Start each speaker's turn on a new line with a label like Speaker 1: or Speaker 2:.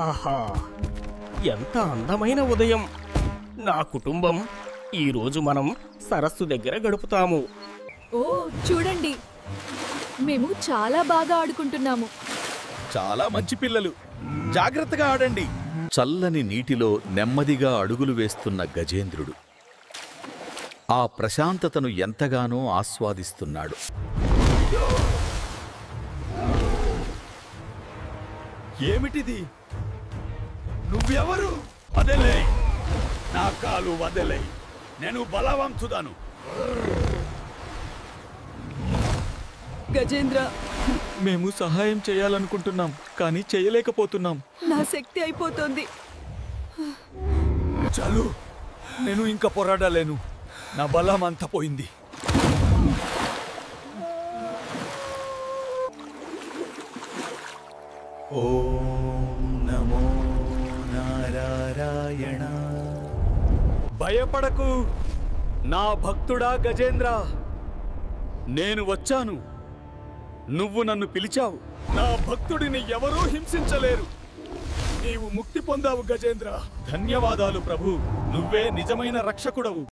Speaker 1: ఆహా, ఎంత అందమైన ఉదయం! నా కుటుంబం ఈరోజు మనం సరస్సు దగ్గర గడుపుతాము.
Speaker 2: ఓ చూడండి, మేము చాలా బాగా ఆడుకుంటున్నాము.
Speaker 3: చాలా మంచి పిల్లలు. జాగ్రత్తగా ఆడండి. చల్లని నీటిలో నెమ్మదిగా అడుగులు వేస్తున్న గజేంద్రుడు ఆ ప్రశాంతతను ఎంతగానో ఆస్వాదిస్తున్నాడు. ఏమిటిది? నువ్వెవరు? వదిలే, నా కాలు వదిలే. నేను బలవంతుడను.
Speaker 2: గజేంద్ర,
Speaker 4: మేము సహాయం చేయాలనుకుంటున్నాం, కానీ చేయలేకపోతున్నాం.
Speaker 2: నా శక్తి అయిపోతుంది.
Speaker 3: చాలు, నేను ఇంకా పోరాడలేను. నా బలం అంతా పోయింది. ఓం నమో నారాయణ. భయపడకు నా భక్తుడా గజేంద్ర. నేను వచ్చాను. నువ్వు నన్ను పిలిచావు. నా భక్తుడిని ఎవరూ హింసించలేరు. నీవు ముక్తి పొందావు గజేంద్ర. ధన్యవాదాలు ప్రభు. నువ్వే నిజమైన రక్షకుడవు.